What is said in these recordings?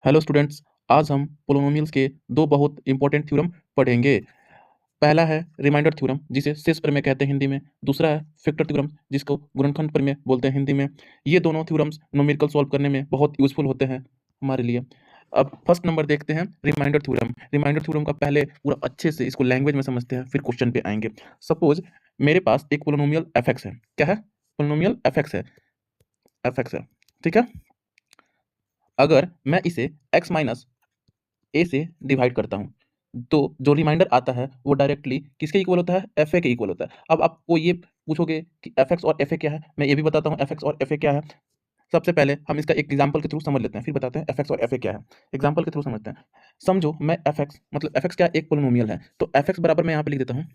Hello students. आज हम polynomials के दो बहुत इंपॉर्टेंट थ्योरम पढ़ेंगे। पहला है रिमाइंडर थ्योरम, जिसे शेष प्रमेय कहते हैं हिंदी में। दूसरा है फैक्टर थ्योरम, जिसको गुणनखंड प्रमेय बोलते हैं हिंदी में। ये दोनों थ्योरम्स न्यूमेरिकल सॉल्व करने में बहुत यूजफुल होते हैं हमारे लिए। अब फर्स्ट नंबर देखते हैं रिमाइंडर थ्योरम। रिमाइंडर थ्योरम का पहले पूरा अच्छे से इसको लैंग्वेज में समझते हैं, फिर क्वेश्चन पे आएंगे। सपोज मेरे पास एक पोलिनोमियल एफ एक्स है। क्या है? पोलिनोमियल एफ एक्स है। एफ एक्स है, ठीक है। अगर मैं इसे x माइनस ए से डिवाइड करता हूँ तो जो रिमाइंडर आता है वो डायरेक्टली किसके इक्वल होता है? एफ ए के इक्वल होता है। अब आपको ये पूछोगे कि एफ एक्स और एफ ए क्या है, मैं ये भी बताता हूँ एफ एक्स और एफ ए क्या है। सबसे पहले हम इसका एक एग्जांपल के थ्रू समझ लेते हैं, फिर बताते हैं एफ एक्स और एफ ए क्या है। एग्जांपल के थ्रू समझते हैं। समझो मैं एफ एक्स, मतलब एफ एक्स क्या, एक पोलिनोमियल है, तो एफ एक्स बराबर मैं यहाँ पे लिख देता हूँ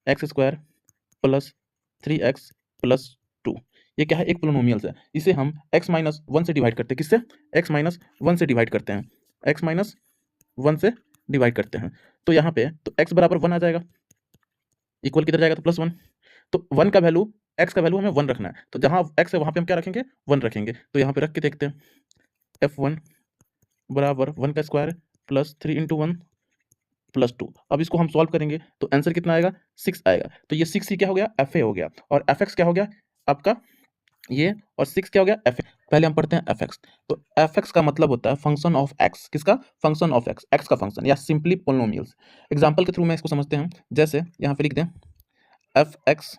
x square plus 3x plus 2। ये क्या है? एक पोलिनोमियल्स है। इसे हम x माइनस वन से डिवाइड करते हैं। किससे? x माइनस वन से डिवाइड करते हैं। x माइनस वन से डिवाइड करते हैं तो यहाँ पे तो x बराबर वन आ जाएगा। इक्वल किधर जाएगा? तो प्लस वन। तो वन का वैल्यू, x का वैल्यू हमें वन रखना है, तो जहाँ x है वहाँ पे हम क्या रखेंगे? वन रखेंगे। तो यहाँ पे रख के देखते हैं एफ वन बराबर वन का स्क्वायर प्लस 3 × 1 प्लस 2। अब इसको हम सॉल्व करेंगे तो आंसर कितना आएगा? 6 आएगा। तो ये 6 ही क्या हो गया? एफ ए हो गया। और एफ एक्स क्या हो गया आपका? ये। और 6 क्या हो गया? F x. पहले हम पढ़ते हैं एफ एक्स। तो एफ एक्स का मतलब होता है फंक्शन ऑफ एक्स। किसका? फंक्शन ऑफ एक्स, एक्स का फंक्शन, या सिंपली पोलिनोमियल्स। एग्जांपल के थ्रू मैं इसको समझते हैं। जैसे यहाँ पे लिख दें एफ एक्स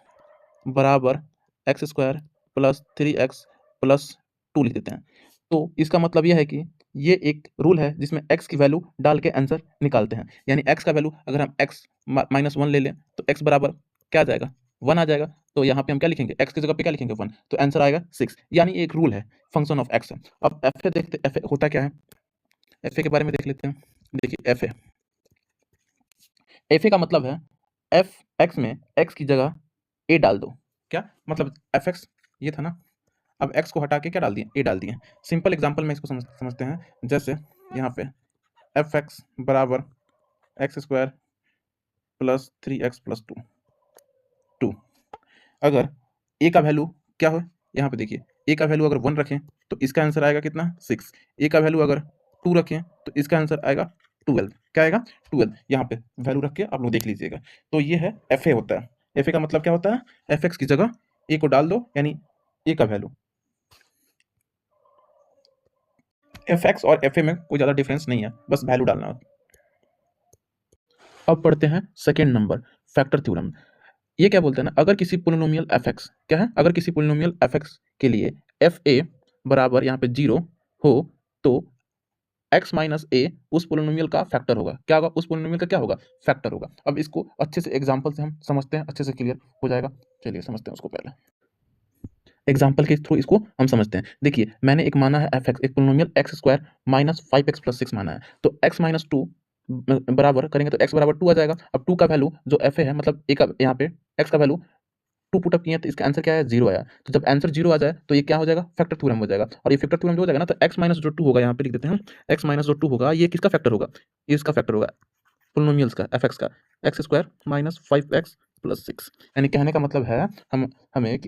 बराबर x square plus 3x plus 2 लिख देते हैं। तो इसका मतलब यह है कि ये एक रूल है जिसमें x की वैल्यू डाल के आंसर निकालते हैं। यानी x का वैल्यू अगर हम x माइनस वन ले लें तो x बराबर क्या आ जाएगा? वन आ जाएगा। तो यहाँ पे हम क्या लिखेंगे? x की जगह पे क्या लिखेंगे? वन। तो आंसर आएगा 6। यानी एक रूल है, फंक्शन ऑफ x है। अब एफ ए देखते, एफ ए होता क्या है, एफ ए के बारे में देख लेते हैं। देखिए एफ ए, एफ ए का मतलब है एफ एक्स में x की जगह a डाल दो। क्या मतलब? एफ एक्स ये था ना, अब x को हटा के क्या डाल दिए? a डाल दिए। सिंपल एग्जांपल में इसको समझते हैं। जैसे यहाँ पे एफ एक्स बराबर x square plus 3x plus 2। अगर a का वैल्यू क्या हो, यहाँ पे देखिए a का वैल्यू अगर 1 रखें तो इसका आंसर आएगा कितना? 6। a का वैल्यू अगर 2 रखें तो इसका आंसर आएगा 12। क्या आएगा? 12। यहाँ पे वैल्यू रख के आप लोग देख लीजिएगा। तो ये है एफ ए होता है। एफ ए का मतलब क्या होता है? एफ एक्स की जगह a को डाल दो, यानी a का वैल्यू। एफ एक्स और एफ ए में कोई ज़्यादा डिफरेंस नहीं है, बस वैल्यू डालना है। अब पढ़ते हैं सेकेंड नंबर, फैक्टर थ्योरम। ये क्या बोलते हैं ना, अगर किसी पोलिनोमियल एफ एक्स, क्या है? अगर किसी पोलिनोमियल एफ एक्स के लिए एफ ए बराबर यहाँ पे 0 हो तो x माइनस ए उस पोलिनोमियल का फैक्टर होगा। क्या होगा? उस पोलिनोमियल का क्या होगा? फैक्टर होगा। अब इसको अच्छे से एग्जांपल से हम समझते हैं, अच्छे से क्लियर हो जाएगा। चलिए समझते हैं उसको। पहले एग्जाम्पल के थ्रू इसको हम समझते हैं। देखिए मैंने एक माना है एफ एक्स, एक polynomial x square minus 5x plus 6 माना है। तो x माइनस टू बराबर करेंगे तो x बराबर 2 आ जाएगा। अब 2 का वैल्यू जो एफ ए है, मतलब ए का, यहाँ पे x का वैल्यू 2 पुटअप किए तो इसका आंसर क्या है? 0 आया। तो जब आंसर 0 आ जाए तो ये क्या हो जाएगा? फैक्टर थ्योरम हो जाएगा। और ये फैक्टर थ्योरम जो हो जाएगा ना, तो x माइनस जो 2 होगा, यहाँ पे लिख देते हैं x माइनस जो 2 होगा, ये किसका फैक्टर होगा? इसका फैक्टर होगा पोलिनोमियल्स का, एफ एक्स का। X square minus 5x plus 6। यानी कहने का मतलब है हम हमें